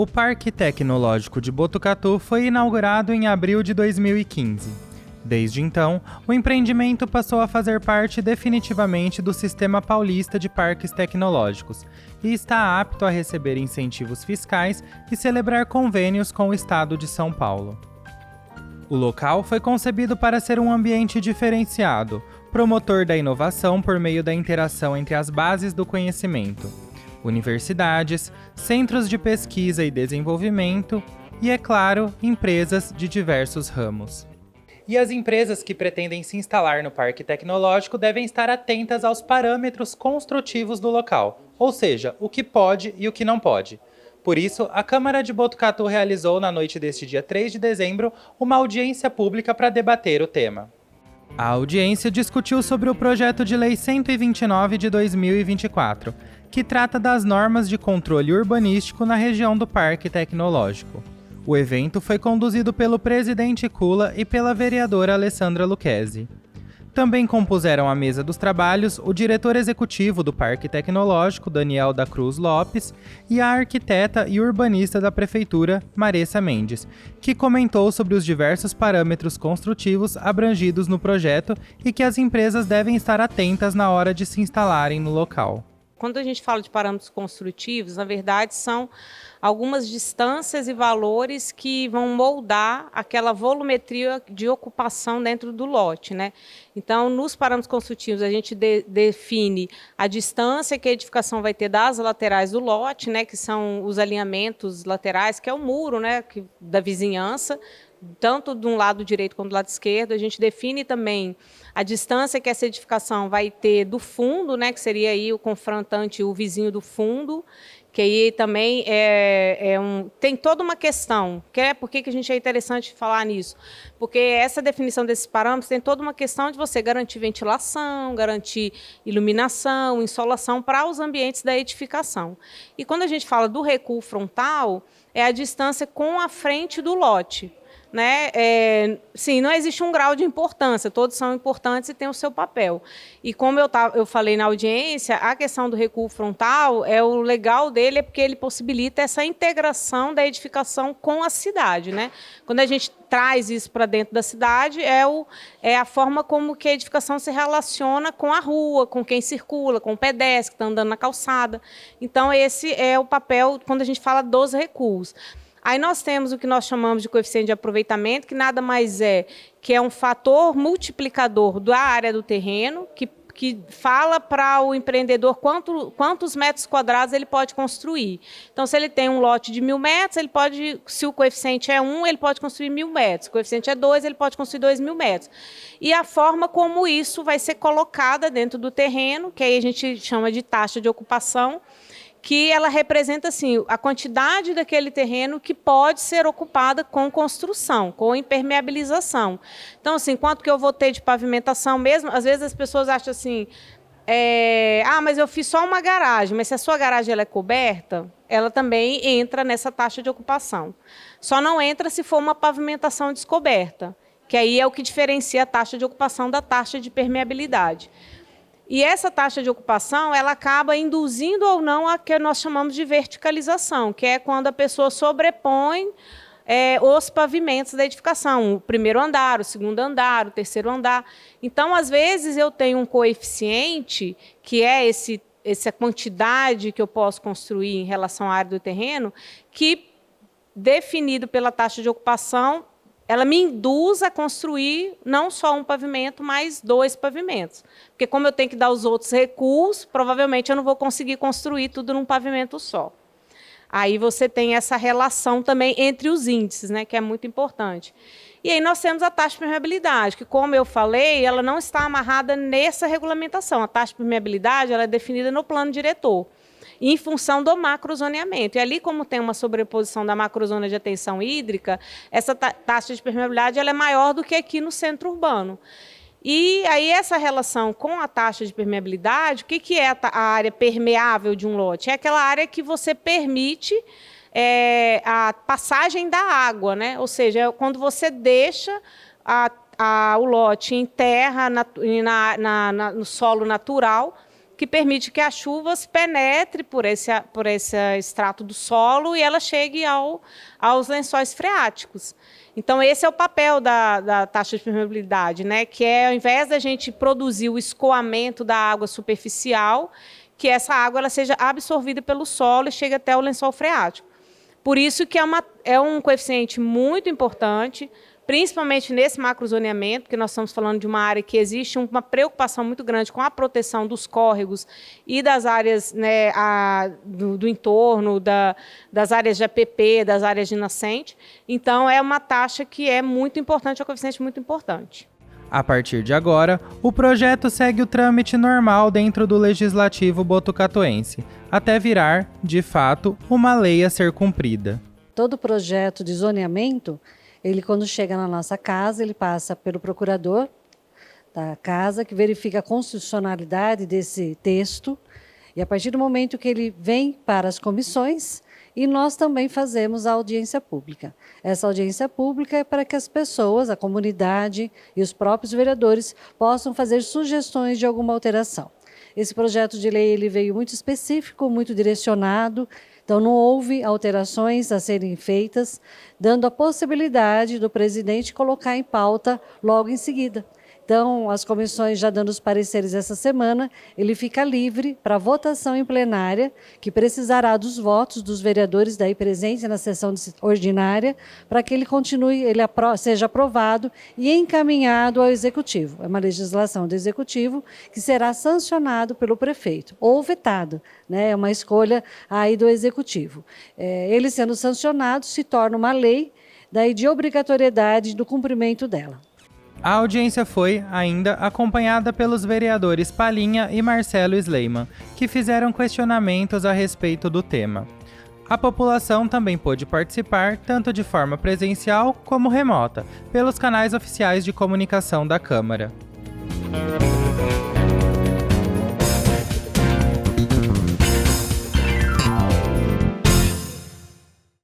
O Parque Tecnológico de Botucatu foi inaugurado em abril de 2015. Desde então, o empreendimento passou a fazer parte definitivamente do Sistema Paulista de Parques Tecnológicos e está apto a receber incentivos fiscais e celebrar convênios com o Estado de São Paulo. O local foi concebido para ser um ambiente diferenciado, promotor da inovação por meio da interação entre as bases do conhecimento, universidades, centros de pesquisa e desenvolvimento e, é claro, empresas de diversos ramos. E as empresas que pretendem se instalar no Parque Tecnológico devem estar atentas aos parâmetros construtivos do local, ou seja, o que pode e o que não pode. Por isso, a Câmara de Botucatu realizou na noite deste dia 3 de dezembro uma audiência pública para debater o tema. A audiência discutiu sobre o projeto de Lei 129 de 2024, que trata das normas de controle urbanístico na região do Parque Tecnológico. O evento foi conduzido pelo presidente Kula e pela vereadora Alessandra Lucchesi. Também compuseram a mesa dos trabalhos o diretor executivo do Parque Tecnológico, Daniel da Cruz Lopes, e a arquiteta e urbanista da Prefeitura, Maressa Mendes, que comentou sobre os diversos parâmetros construtivos abrangidos no projeto e que as empresas devem estar atentas na hora de se instalarem no local. Quando a gente fala de parâmetros construtivos, na verdade são algumas distâncias e valores que vão moldar aquela volumetria de ocupação dentro do lote, né? Então, nos parâmetros construtivos, a gente define a distância que a edificação vai ter das laterais do lote, né? Que são os alinhamentos laterais, que é o muro, né? Da vizinhança, tanto de um lado direito quanto do lado esquerdo. A gente define também a distância que essa edificação vai ter do fundo, né, que seria aí o confrontante, o vizinho do fundo, que aí também tem toda uma questão. Por que a gente é interessante falar nisso? Porque essa definição desses parâmetros tem toda uma questão de você garantir ventilação, garantir iluminação, insolação para os ambientes da edificação. E quando a gente fala do recuo frontal, é a distância com a frente do lote. Né? Sim, não existe um grau de importância, todos são importantes e têm o seu papel. E como eu falei na audiência, a questão do recuo frontal, o legal dele é porque ele possibilita essa integração da edificação com a cidade. Né? Quando a gente traz isso para dentro da cidade, é a forma como que a edificação se relaciona com a rua, com quem circula, com o pedestre que está andando na calçada. Então, esse é o papel quando a gente fala dos recuos. Aí nós temos o que nós chamamos de coeficiente de aproveitamento, que nada mais que é um fator multiplicador da área do terreno, que fala para o empreendedor quantos metros quadrados ele pode construir. Então, se ele tem um lote de 1.000 metros, ele pode, se o coeficiente é 1, ele pode construir 1.000 metros. Se o coeficiente é 2, ele pode construir 2.000 metros. E a forma como isso vai ser colocada dentro do terreno, que aí a gente chama de taxa de ocupação, que ela representa assim, a quantidade daquele terreno que pode ser ocupada com construção, com impermeabilização. Então, assim, quanto que eu vou ter de pavimentação mesmo? Às vezes as pessoas acham assim, mas eu fiz só uma garagem, mas se a sua garagem ela é coberta, ela também entra nessa taxa de ocupação. Só não entra se for uma pavimentação descoberta, que aí é o que diferencia a taxa de ocupação da taxa de permeabilidade. E essa taxa de ocupação, ela acaba induzindo ou não a que nós chamamos de verticalização, que é quando a pessoa sobrepõe os pavimentos da edificação, o primeiro andar, o segundo andar, o terceiro andar. Então, às vezes, eu tenho um coeficiente, que é essa quantidade que eu posso construir em relação à área do terreno, que, definido pela taxa de ocupação, ela me induz a construir não só um pavimento, mas 2 pavimentos. Porque como eu tenho que dar os outros recuos, provavelmente eu não vou conseguir construir tudo num pavimento só. Aí você tem essa relação também entre os índices, né, que é muito importante. E aí nós temos a taxa de permeabilidade, que, como eu falei, ela não está amarrada nessa regulamentação. A taxa de permeabilidade ela é definida no plano diretor, em função do macrozoneamento. E ali, como tem uma sobreposição da macrozona de atenção hídrica, essa taxa de permeabilidade ela é maior do que aqui no centro urbano. E aí essa relação com a taxa de permeabilidade, o que é a área permeável de um lote? É aquela área que você permite a passagem da água, né? Ou seja, é quando você deixa o lote em terra, no solo natural, que permite que as chuvas penetrem por esse extrato do solo e ela chegue aos lençóis freáticos. Então, esse é o papel da taxa de permeabilidade, né? Que é, ao invés da gente produzir o escoamento da água superficial, que essa água ela seja absorvida pelo solo e chegue até o lençol freático. Por isso que é um coeficiente muito importante, principalmente nesse macrozoneamento, porque nós estamos falando de uma área que existe uma preocupação muito grande com a proteção dos córregos e das áreas, né, do entorno, das áreas de APP, das áreas de nascente. Então, é uma taxa que é muito importante, é um coeficiente muito importante. A partir de agora, o projeto segue o trâmite normal dentro do Legislativo botucatuense, até virar, de fato, uma lei a ser cumprida. Todo projeto de zoneamento, ele quando chega na nossa casa, ele passa pelo procurador da casa, que verifica a constitucionalidade desse texto, e a partir do momento que ele vem para as comissões, e nós também fazemos a audiência pública. Essa audiência pública é para que as pessoas, a comunidade e os próprios vereadores possam fazer sugestões de alguma alteração. Esse projeto de lei ele veio muito específico, muito direcionado, então não houve alterações a serem feitas, dando a possibilidade do presidente colocar em pauta logo em seguida. Então, as comissões já dando os pareceres essa semana, ele fica livre para votação em plenária, que precisará dos votos dos vereadores daí presentes na sessão ordinária, para que ele continue, seja aprovado e encaminhado ao Executivo. É uma legislação do Executivo que será sancionado pelo prefeito, ou vetado, né? É uma escolha aí do Executivo. Ele sendo sancionado, se torna uma lei daí de obrigatoriedade do cumprimento dela. A audiência foi, ainda, acompanhada pelos vereadores Palhinha e Marcelo Sleiman, que fizeram questionamentos a respeito do tema. A população também pôde participar, tanto de forma presencial como remota, pelos canais oficiais de comunicação da Câmara.